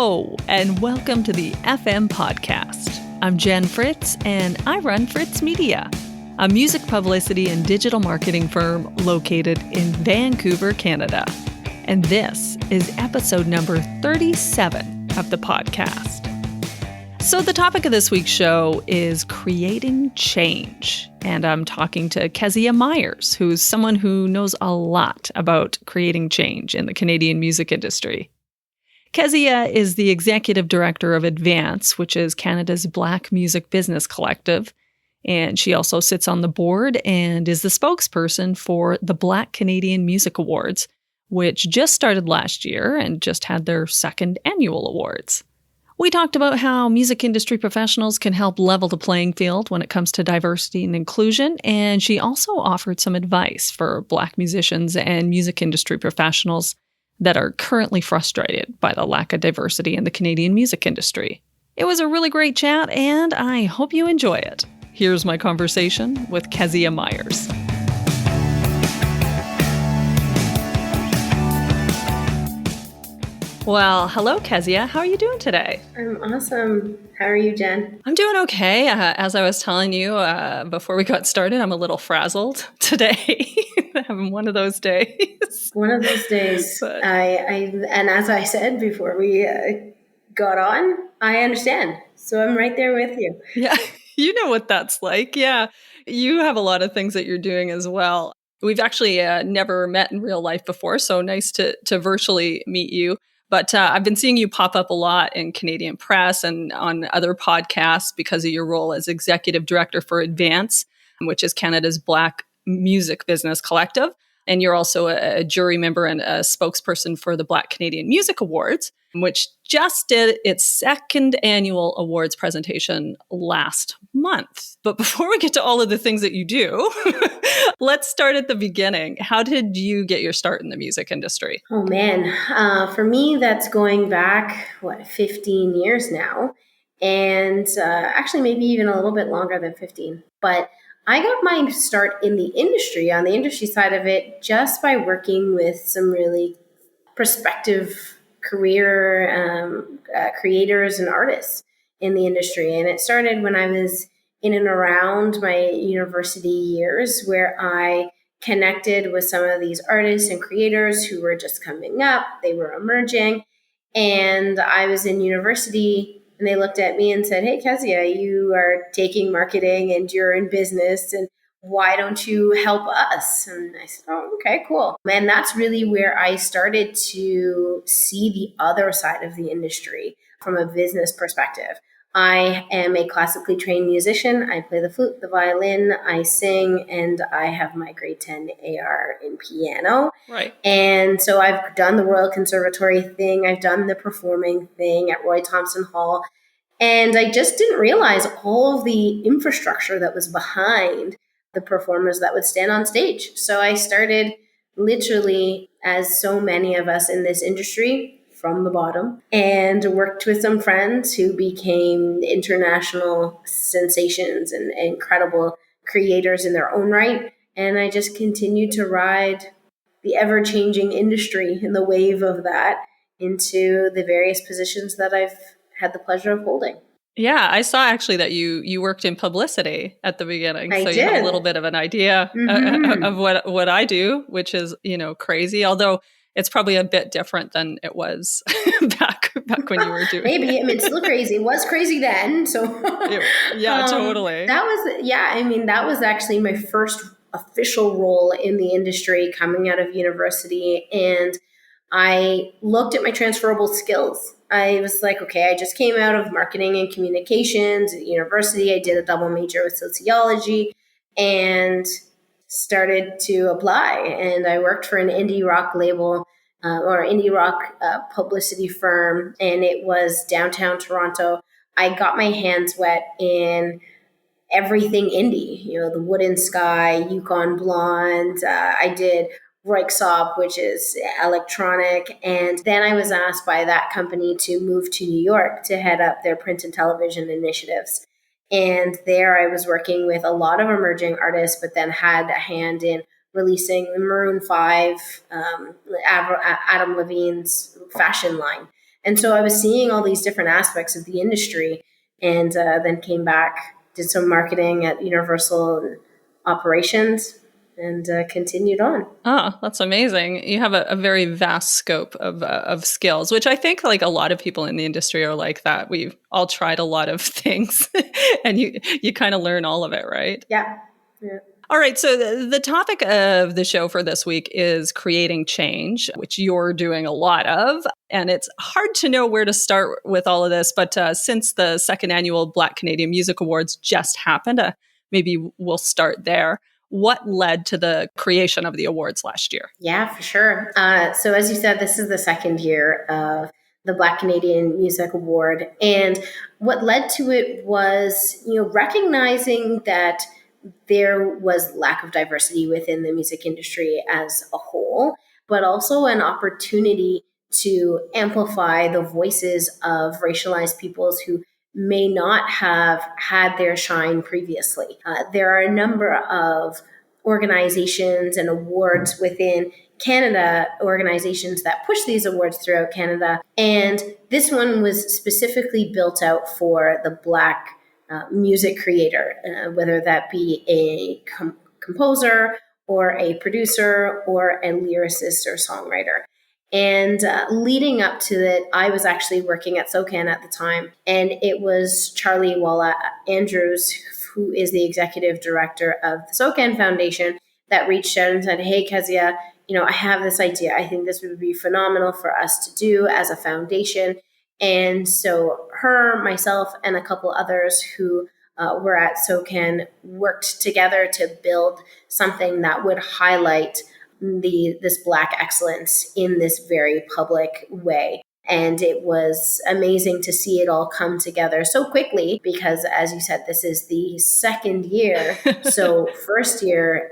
Hello, and welcome to the FM podcast. I'm Jen Fritz, and I run Fritz Media, a music publicity and digital marketing firm located in Vancouver, Canada. And this is episode number 37 of the podcast. So the topic of this week's show is creating change. And I'm talking to Keziah Myers, who's someone who knows a lot about creating change in the Canadian music industry. Keziah is the executive director of Advance, which is Canada's Black music business collective. And she also sits on the board and is the spokesperson for the Black Canadian Music Awards, which just started last year and just had their second annual awards. We talked about how music industry professionals can help level the playing field when it comes to diversity and inclusion, and she also offered some advice for Black musicians and music industry professionals that are currently frustrated by the lack of diversity in the Canadian music industry. It was a really great chat, and I hope you enjoy it. Here's my conversation with Keziah Myers. Well, hello, Keziah. How are you doing today? I'm awesome. How are you, Jen? I'm doing okay. As I was telling you before we got started, I'm a little frazzled today. Having one of those days. One of those days. But and as I said before we got on, I understand. So I'm right there with you. Yeah, you know what that's like. Yeah, you have a lot of things that you're doing as well. We've actually never met in real life before, so nice to virtually meet you. But I've been seeing you pop up a lot in Canadian press and on other podcasts because of your role as executive director for Advance, which is Canada's Black music business collective. And you're also a jury member and a spokesperson for the Black Canadian Music Awards, which just did its second annual awards presentation last month. But before we get to all of the things that you do, let's start at the beginning. How did you get your start in the music industry? Oh, man. For me, that's going back, 15 years now. And actually, maybe even a little bit longer than 15. But I got my start in the industry, on the industry side of it, just by working with some really prospective career creators and artists in the industry. And it started when I was in and around my university years, where I connected with some of these artists and creators who were just coming up. They were emerging. And I was in university, and they looked at me and said, "Hey, Keziah, you are taking marketing and you're in business, and why don't you help us?" And I said, "Oh, okay, cool." And that's really where I started to see the other side of the industry from a business perspective. I am a classically trained musician. I play the flute, the violin, I sing, and I have my grade 10 AR in piano. Right. And so I've done the Royal Conservatory thing. I've done the performing thing at Roy Thompson Hall. And I just didn't realize all of the infrastructure that was behind the performers that would stand on stage. So I started literally, as so many of us in this industry, from the bottom, and worked with some friends who became international sensations and incredible creators in their own right. And I just continued to ride the ever-changing industry and the wave of that into the various positions that I've had the pleasure of holding. Yeah, I saw actually that you worked in publicity at the beginning. I so did. You have a little bit of an idea of what I do, which is, crazy. Although it's probably a bit different than it was back when you were doing Maybe. it. I mean, it's still crazy. It was crazy then. So yeah, totally. That was actually my first official role in the industry coming out of university. And I looked at my transferable skills. I was like, okay, I just came out of marketing and communications at university. I did a double major with sociology and started to apply. And I worked for an indie rock label or indie rock publicity firm, and it was downtown Toronto. I got my hands wet in everything indie, the Wooden Sky, Yukon Blonde. I did Röyksopp, which is electronic. And then I was asked by that company to move to New York to head up their print and television initiatives. And there I was working with a lot of emerging artists, but then had a hand in releasing the Maroon 5, Adam Levine's fashion line. And so I was seeing all these different aspects of the industry, and then came back, did some marketing at Universal and operations, and continued on. Oh, that's amazing. You have a very vast scope of skills, which I think like a lot of people in the industry are like that. We've all tried a lot of things and you kind of learn all of it, right? Yeah. Yeah. All right. So the topic of the show for this week is creating change, which you're doing a lot of. And it's hard to know where to start with all of this. But since the second annual Black Canadian Music Awards just happened, maybe we'll start there. What led to the creation of the awards last year? Yeah, for sure. So as you said, this is the second year of the Black Canadian Music Award. And what led to it was, recognizing that there was lack of diversity within the music industry as a whole, but also an opportunity to amplify the voices of racialized peoples who may not have had their shine previously. There are a number of organizations and awards within Canada, organizations that push these awards throughout Canada. And this one was specifically built out for the Black music creator, whether that be a composer or a producer or a lyricist or songwriter. And leading up to it, I was actually working at SOCAN at the time, and it was Charlie Walla Andrews, who is the executive director of the SOCAN Foundation, that reached out and said, "Hey, Keziah, I have this idea. I think this would be phenomenal for us to do as a foundation." And so her, myself, and a couple others who were at SOCAN worked together to build something that would highlight this Black excellence in this very public way. And it was amazing to see it all come together so quickly because, as you said, this is the second year. So first year,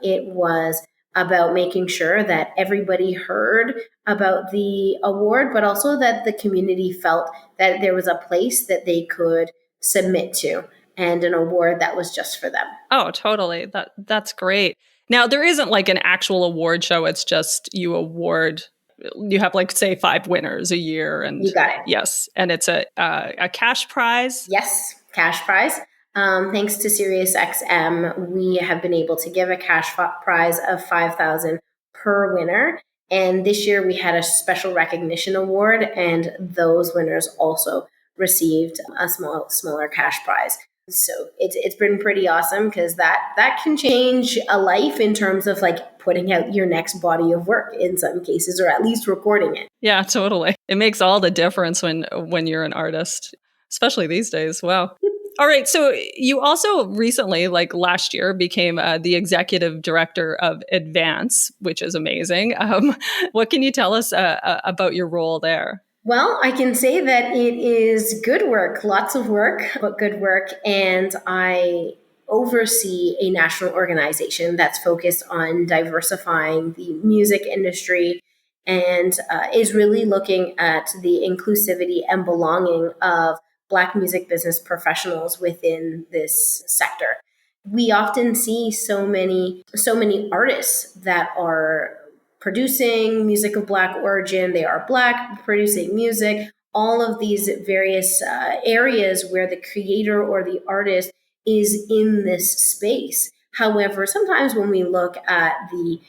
it was about making sure that everybody heard about the award, but also that the community felt that there was a place that they could submit to and an award that was just for them. Oh, totally. That's great. Now, there isn't like an actual award show. It's just you have like say 5 winners a year, and you got it. Yes, and it's a cash prize. Yes, cash prize. Thanks to SiriusXM, we have been able to give a cash prize of $5,000 per winner. And this year we had a special recognition award, and those winners also received a smaller cash prize. So it's been pretty awesome because that can change a life in terms of like putting out your next body of work in some cases, or at least recording it. Yeah, totally. It makes all the difference when you're an artist, especially these days. Wow. All right. So you also recently, like last year, became the executive director of Advance, which is amazing. What can you tell us about your role there? Well, I can say that it is good work, lots of work, but good work. And I oversee a national organization that's focused on diversifying the music industry and is really looking at the inclusivity and belonging of Black music business professionals within this sector. We often see so many artists that are producing music of Black origin. They are Black, producing music, all of these various areas where the creator or the artist is in this space. However, sometimes when we look at the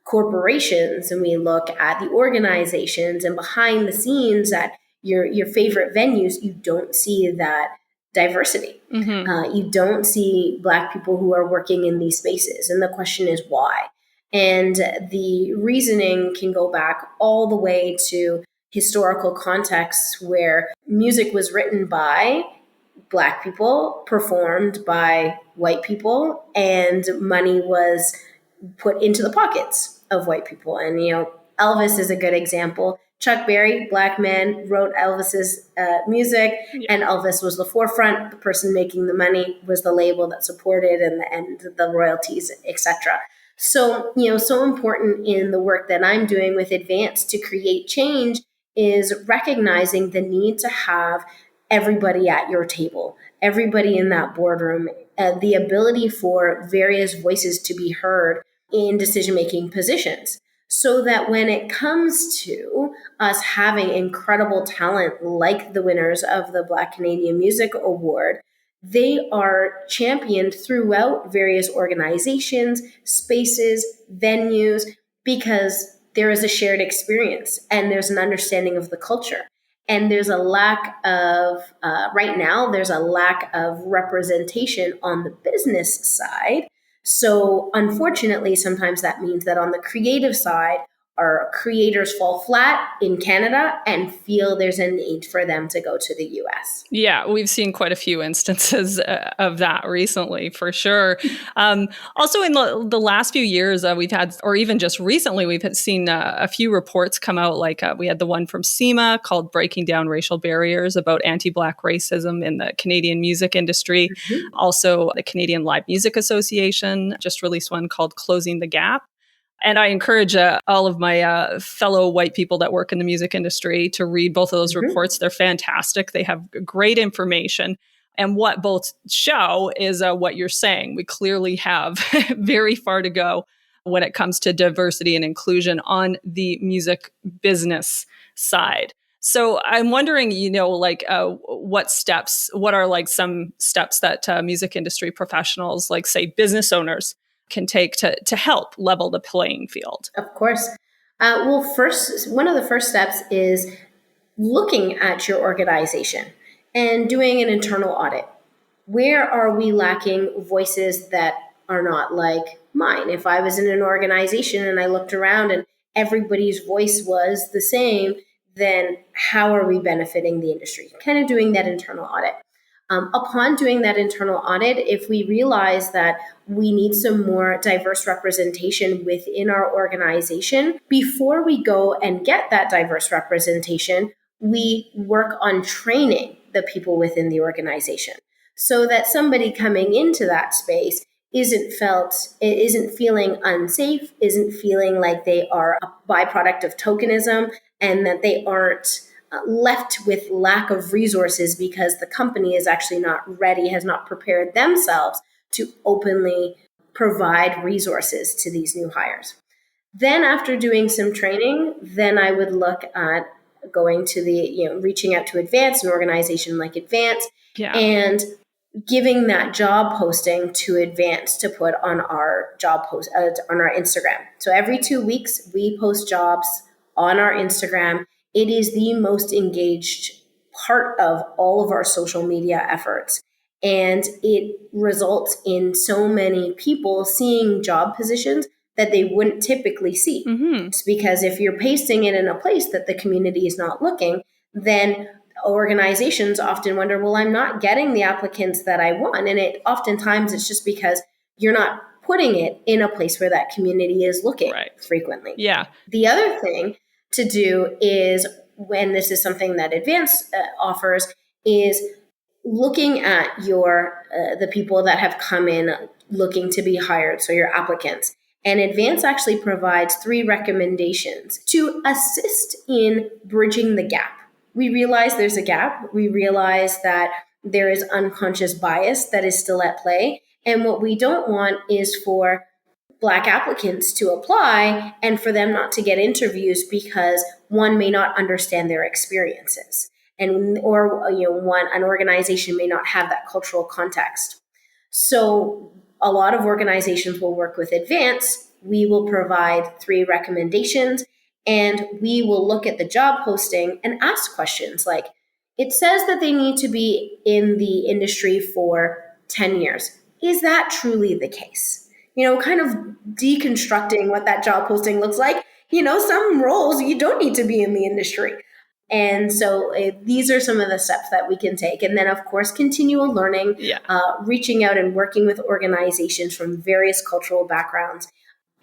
corporations and we look at the organizations and behind the scenes at your favorite venues, you don't see that diversity. Mm-hmm. You don't see Black people who are working in these spaces. And the question is why? And the reasoning can go back all the way to historical contexts where music was written by Black people, performed by white people, and money was put into the pockets of white people. And, Elvis is a good example. Chuck Berry, Black man, wrote Elvis's music, and Elvis was the forefront. The person making the money was the label that supported and the royalties, etc. So, so important in the work that I'm doing with Advance to create change is recognizing the need to have everybody at your table, everybody in that boardroom, the ability for various voices to be heard in decision-making positions. so that when it comes to us having incredible talent like the winners of the Black Canadian Music Award, they are championed throughout various organizations, spaces, venues, because there is a shared experience and there's an understanding of the culture. And there's a lack of, right now, there's a lack of representation on the business side. So unfortunately, sometimes that means that on the creative side, our creators fall flat in Canada and feel there's a need for them to go to the US. Yeah, we've seen quite a few instances of that recently, for sure. Also, in the last few years, we've had, or even just recently, we've seen a few reports come out. Like we had the one from SEMA called "Breaking Down Racial Barriers" about anti-Black racism in the Canadian music industry. Mm-hmm. Also, the Canadian Live Music Association just released one called "Closing the Gap." And I encourage all of my fellow white people that work in the music industry to read both of those reports. They're fantastic. They have great information. And what both show is what you're saying. We clearly have very far to go when it comes to diversity and inclusion on the music business side. So I'm wondering, what are like some steps that music industry professionals, like say business owners, can take to help level the playing field? Of course. Well, first, one of the first steps is looking at your organization and doing an internal audit. Where are we lacking voices that are not like mine? If I was in an organization and I looked around and everybody's voice was the same, then how are we benefiting the industry? Kind of doing that internal audit. Upon doing that internal audit, if we realize that we need some more diverse representation within our organization, before we go and get that diverse representation, we work on training the people within the organization so that somebody coming into that space isn't feeling unsafe, isn't feeling like they are a byproduct of tokenism, and that they aren't left with lack of resources because the company is actually not ready, has not prepared themselves to openly provide resources to these new hires. Then after doing some training, then I would look at going to reaching out to Advance, an organization like Advance, and giving that job posting to Advance to put on our job post on our Instagram. So every 2 weeks we post jobs on our Instagram. It is the most engaged part of all of our social media efforts. And it results in so many people seeing job positions that they wouldn't typically see. Mm-hmm. It's because if you're pasting it in a place that the community is not looking, then organizations often wonder, well, I'm not getting the applicants that I want. And oftentimes it's just because you're not putting it in a place where that community is looking frequently. Yeah. The other thing to do is, when this is something that Advance offers, is looking at the people that have come in looking to be hired, so your applicants. And Advance actually provides 3 recommendations to assist in bridging the gap. We realize there's a gap. We realize that there is unconscious bias that is still at play. And what we don't want is for Black applicants to apply and for them not to get interviews because one may not understand their experiences, and an organization may not have that cultural context. So a lot of organizations will work with Advance. We will provide 3 recommendations, and we will look at the job posting and ask questions like, it says that they need to be in the industry for 10 years. Is that truly the case? Kind of deconstructing what that job posting looks like. Some roles you don't need to be in the industry. And so these are some of the steps that we can take. And then, of course, continual learning, reaching out and working with organizations from various cultural backgrounds,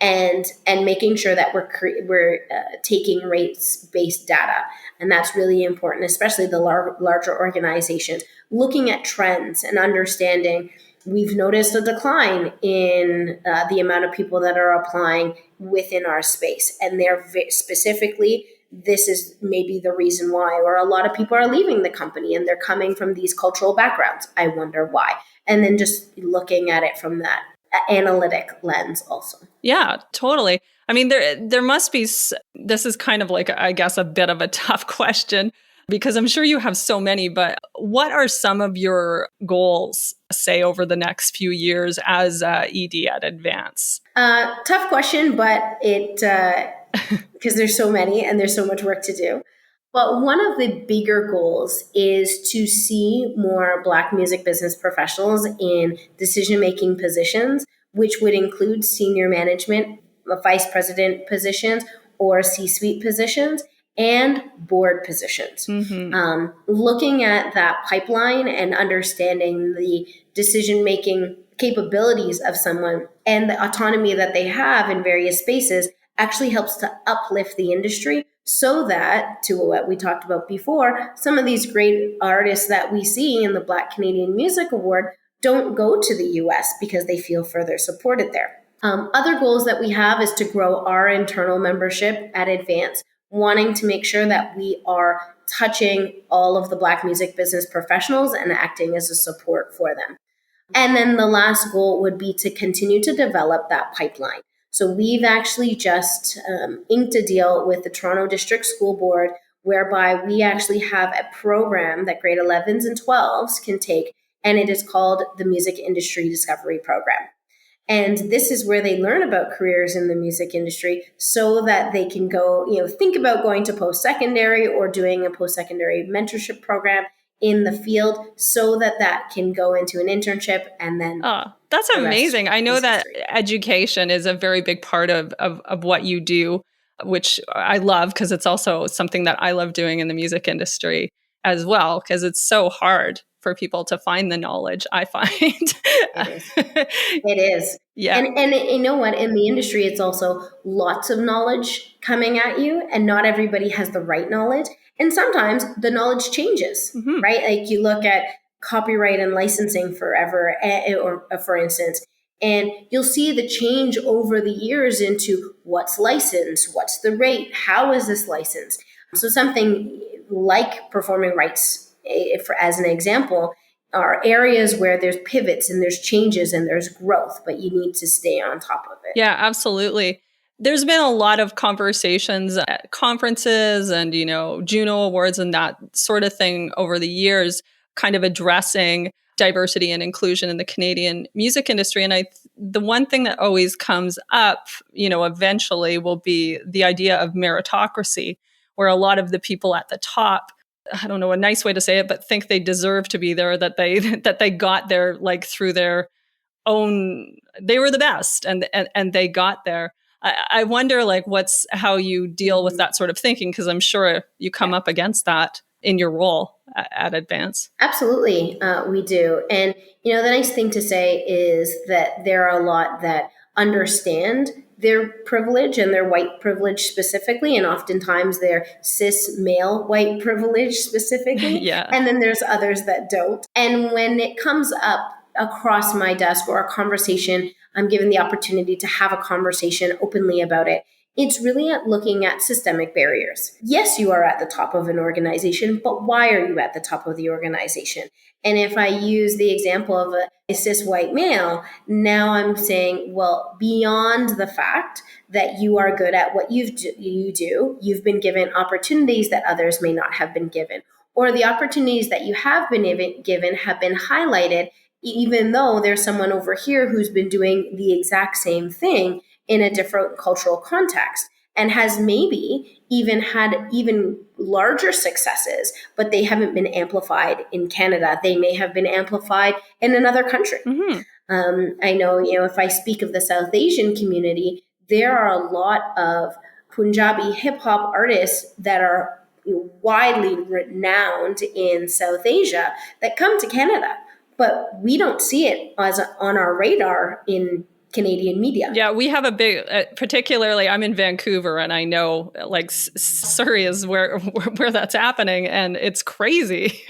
and making sure that we're taking race-based data. And that's really important, especially the larger organizations, looking at trends and understanding. We've noticed a decline in the amount of people that are applying within our space. And they're specifically, this is maybe the reason why, or a lot of people are leaving the company and they're coming from these cultural backgrounds. I wonder why. And then just looking at it from that analytic lens also. Yeah, totally. I mean, there must be, this is kind of like, I guess, a bit of a tough question because I'm sure you have so many, but what are some of your goals, say, over the next few years as ED at Advance? Tough question, but because there's so many and there's so much work to do. But one of the bigger goals is to see more Black music business professionals in decision-making positions, which would include senior management, vice president positions, or C-suite positions, and board positions. Looking at that pipeline and understanding the decision-making capabilities of someone and the autonomy that they have in various spaces actually helps to uplift the industry so that, to what we talked about before, some of these great artists that we see in the Black Canadian Music Award don't go to the US because they feel further supported there. Other goals that we have is to grow our internal membership at Advance, wanting to make sure that we are touching all of the Black music business professionals and acting as a support for them. And then the last goal would be to continue to develop that pipeline. So we've actually just inked a deal with the Toronto District School Board, whereby we actually have a program that grade 11s and 12s can take, and it is called the Music Industry Discovery Program. And this is where they learn about careers in the music industry so that they can go, think about going to post-secondary or doing a post-secondary mentorship program in the field so that can go into an internship and then. Oh, that's amazing. I know that education is a very big part of what you do, which I love because it's also something that I love doing in the music industry as well, because it's so hard for people to find the knowledge, I find. It is. Yeah. And you know what? In the industry, it's also lots of knowledge coming at you, and not everybody has the right knowledge. And sometimes the knowledge changes, right? Like you look at copyright and licensing forever, or for instance, and you'll see the change over the years into what's licensed, what's the rate, how is this licensed? So something like performing rights, as an example, are areas where there's pivots and there's changes and there's growth, but you need to stay on top of it. Yeah, absolutely. There's been a lot of conversations at conferences and, Juno Awards and that sort of thing over the years, kind of addressing diversity and inclusion in the Canadian music industry. And the one thing that always comes up, eventually will be the idea of meritocracy, where a lot of the people at the top, I don't know a nice way to say it, but think they deserve to be there, that they got there like through their own, they were the best and they got there. I wonder how you deal with that sort of thinking, because I'm sure you come up against that in your role at Advance. Absolutely, we do. And, the nice thing to say is that there are a lot that understand their privilege and their white privilege specifically, and oftentimes their cis male white privilege specifically. Yeah. And then there's others that don't. And when it comes up across my desk or a conversation, I'm given the opportunity to have a conversation openly about it. It's really looking at systemic barriers. Yes, you are at the top of an organization, but why are you at the top of the organization? And if I use the example of a cis white male, now I'm saying, well, beyond the fact that you are good at what you do, you've been given opportunities that others may not have been given, or the opportunities that you have been given have been highlighted, even though there's someone over here who's been doing the exact same thing in a different cultural context and has maybe even had even larger successes, but they haven't been amplified in Canada. They may have been amplified in another country. I know, if I speak of the South Asian community, there are a lot of Punjabi hip hop artists that are widely renowned in South Asia that come to Canada, but we don't see it as on our radar in Canadian media. Yeah, we have a big, particularly I'm in Vancouver, and I know Surrey is where that's happening, and it's crazy.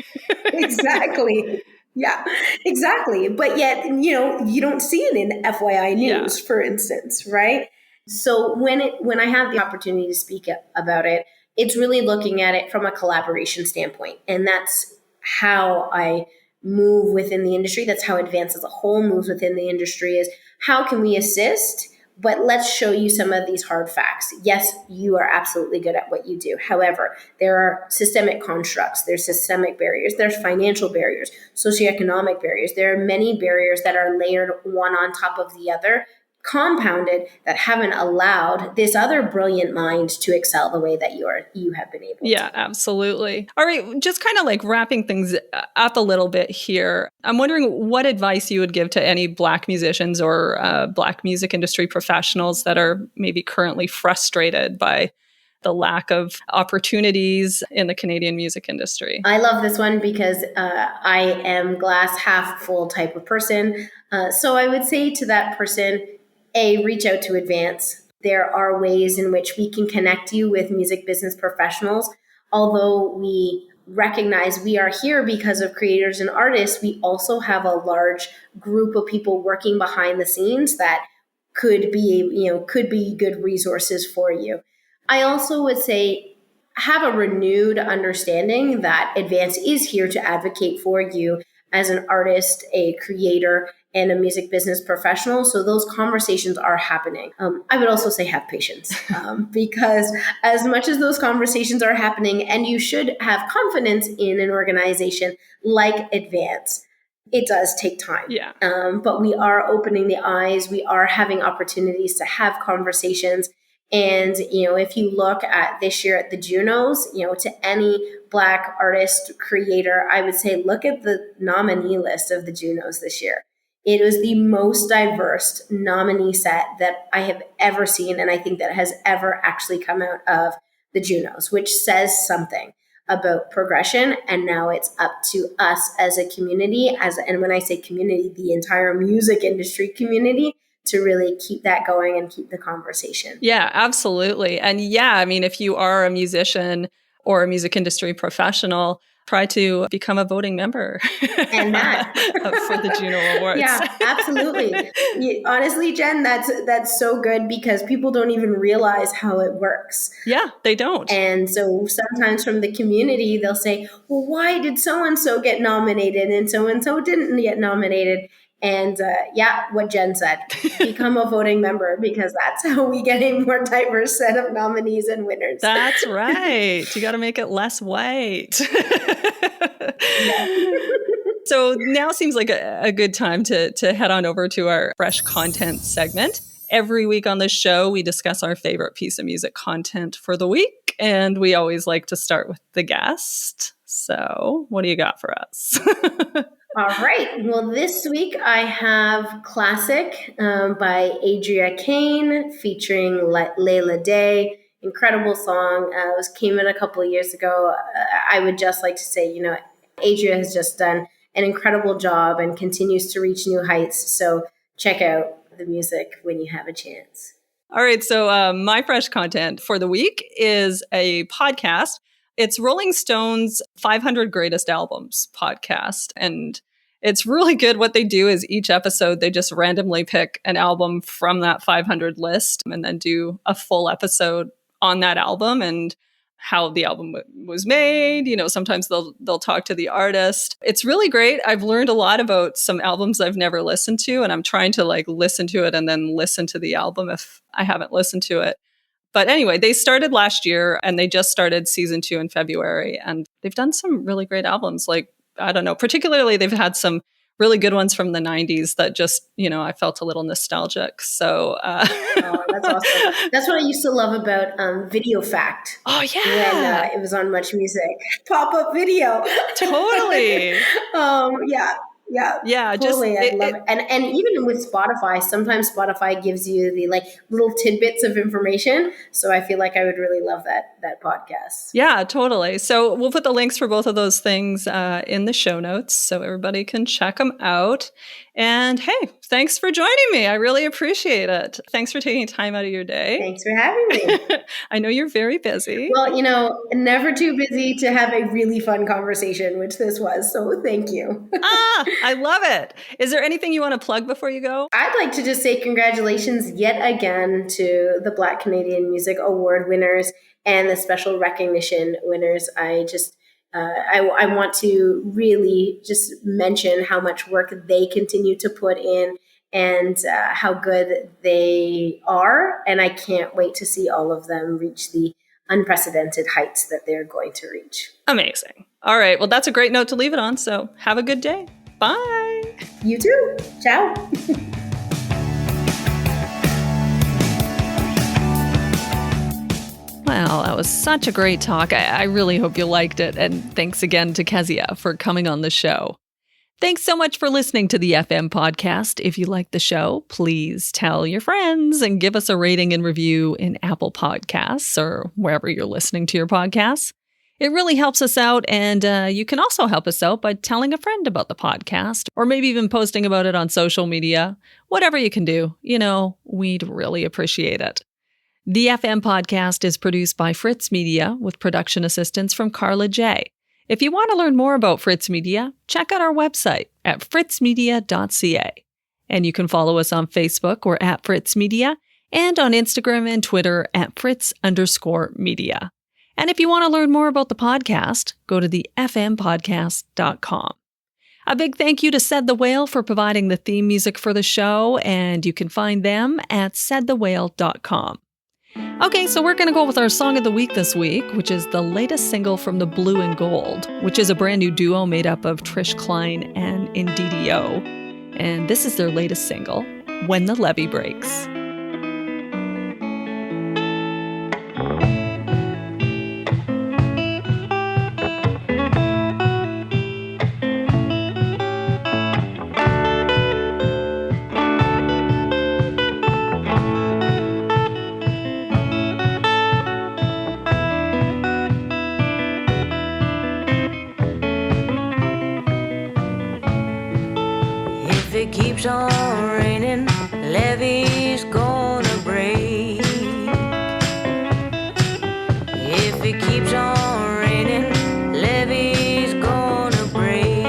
Exactly. Yeah, exactly. But yet, you don't see it in FYI News, for instance, right? So when I have the opportunity to speak about it, it's really looking at it from a collaboration standpoint. And that's how I move within the industry. That's how Advance as a whole moves within the industry, is how can we assist? But let's show you some of these hard facts. Yes, you are absolutely good at what you do. However, there are systemic constructs, there's systemic barriers, there's financial barriers, socioeconomic barriers. There are many barriers that are layered one on top of the other, compounded, that haven't allowed this other brilliant mind to excel the way that you have been able to. Yeah, absolutely. All right, just kind of like wrapping things up a little bit here. I'm wondering what advice you would give to any Black musicians or Black music industry professionals that are maybe currently frustrated by the lack of opportunities in the Canadian music industry. I love this one because I am glass half full type of person. So I would say to that person, reach out to Advance. There are ways in which we can connect you with music business professionals. Although we recognize we are here because of creators and artists, we also have a large group of people working behind the scenes that could be good resources for you. I also would say have a renewed understanding that Advance is here to advocate for you as an artist, a creator, and a music business professional. So those conversations are happening. I would also say have patience because as much as those conversations are happening, and you should have confidence in an organization like Advance, it does take time. Yeah. But we are opening the eyes. We are having opportunities to have conversations. And, if you look at this year at the Junos, to any Black artist creator, I would say look at the nominee list of the Junos this year. It was the most diverse nominee set that I have ever seen, and I think that has ever actually come out of the Junos, which says something about progression. And now it's up to us as a community, and when I say community, the entire music industry community, to really keep that going and keep the conversation. Yeah, absolutely. And yeah, I mean, if you are a musician or a music industry professional, try to become a voting member and that for the Juno Awards. Yeah, absolutely. Honestly, Jen, that's so good because people don't even realize how it works. Yeah, they don't. And so sometimes from the community, they'll say, well, why did so-and-so get nominated and so didn't get nominated? And what Jen said, become a voting member because that's how we get a more diverse set of nominees and winners. That's right. You got to make it less white. So now seems like a good time to head on over to our fresh content segment. Every week on this show, we discuss our favorite piece of music content for the week, and we always like to start with the guest. So what do you got for us? All right. Well, this week I have Classic by Adria Kane featuring Layla Day. Incredible song. Came in a couple of years ago. I would just like to say, Adria has just done an incredible job and continues to reach new heights. So check out the music when you have a chance. All right. So my fresh content for the week is a podcast. It's Rolling Stone's 500 Greatest Albums podcast. And it's really good. What they do is each episode, they just randomly pick an album from that 500 list and then do a full episode on that album and how the album was made. Sometimes they'll talk to the artist. It's really great. I've learned a lot about some albums I've never listened to, and I'm trying to listen to it and then listen to the album if I haven't listened to it. But anyway, they started last year and they just started season 2 in February, and they've done some really great albums. I don't know, particularly they've had some really good ones from the 90s that just, I felt a little nostalgic. So oh, that's awesome. That's what I used to love about Video Fact. Oh, yeah. When it was on Much Music. Pop-up video. Totally. Yeah, totally. I love it. And even with Spotify, sometimes Spotify gives you the little tidbits of information. So I feel like I would really love that podcast. Yeah, totally. So we'll put the links for both of those things in the show notes so everybody can check them out. And hey, thanks for joining me. I really appreciate it. Thanks for taking time out of your day. Thanks for having me. I know you're very busy. Well, never too busy to have a really fun conversation, which this was. So thank you. I love it. Is there anything you want to plug before you go? I'd like to just say congratulations yet again to the Black Canadian Music Award winners and the special recognition winners. I want to really just mention how much work they continue to put in and how good they are. And I can't wait to see all of them reach the unprecedented heights that they're going to reach. Amazing. All right. Well, that's a great note to leave it on. So have a good day. Bye. You too. Ciao. Wow, that was such a great talk. I really hope you liked it. And thanks again to Keziah for coming on the show. Thanks so much for listening to the FM podcast. If you like the show, please tell your friends and give us a rating and review in Apple Podcasts or wherever you're listening to your podcasts. It really helps us out, and you can also help us out by telling a friend about the podcast or maybe even posting about it on social media. Whatever you can do, we'd really appreciate it. The FM podcast is produced by Fritz Media with production assistance from Carla J. If you want to learn more about Fritz Media, check out our website at fritzmedia.ca. And you can follow us on Facebook or at Fritz Media and on Instagram and Twitter at Fritz_media. And if you want to learn more about the podcast, go to the fmpodcast.com. A big thank you to Said the Whale for providing the theme music for the show, and you can find them at saidthewhale.com. Okay, so we're going to go with our song of the week this week, which is the latest single from the Blue and Gold, which is a brand new duo made up of Trish Klein and Indidio. And this is their latest single, When the Levee Breaks. If it keeps on raining, levee's gonna break. If it keeps on raining, levee's gonna break.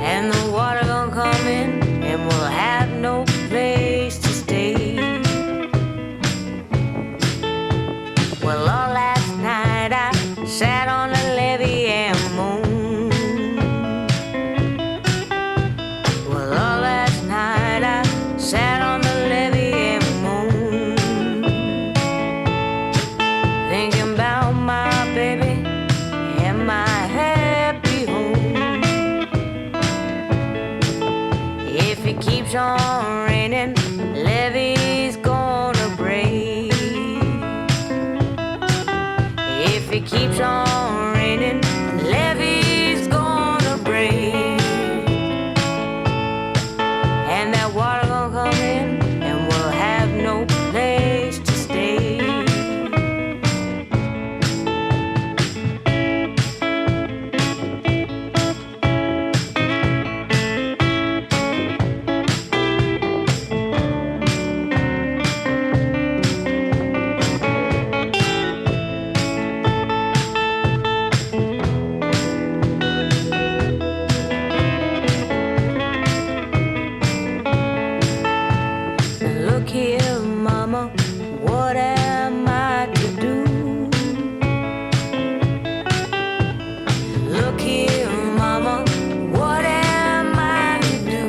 And the water gonna come in, and we'll have no place to stay. Well, all last night I sat on the levee and moaned. Sat on the levee and moaned, thinking about my baby and my happy home. If it keeps on raining, levee's gonna break. If it keeps on raining, levee's gonna break. And that water come in, and we'll have no place to stay. Look here, mama, what am I to do? Look here, mama, what am I to do?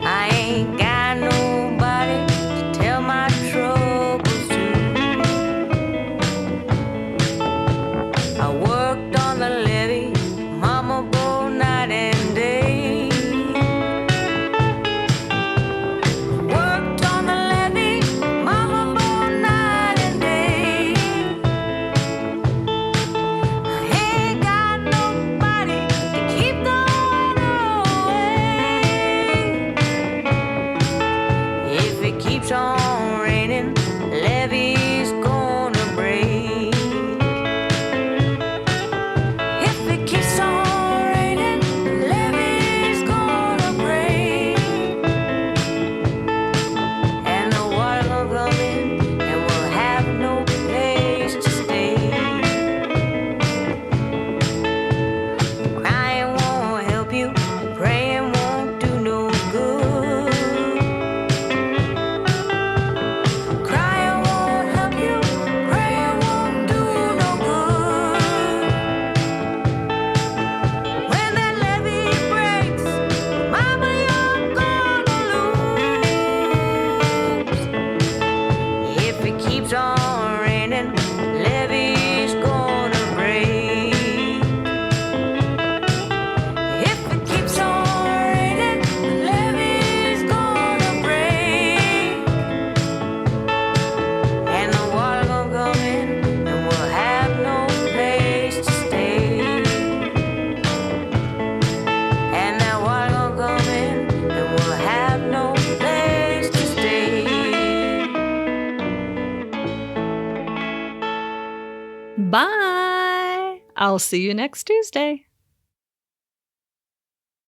I ain't got nobody to tell my troubles to. I worked on the levee, mama, both night and day. Keeps on raining, levee's gonna break. If it keeps on raining, levee's gonna break. And the water gonna come in, and we'll have no place to stay. Crying won't help you, praying won't do no good. Cry Bye. I'll see you next Tuesday.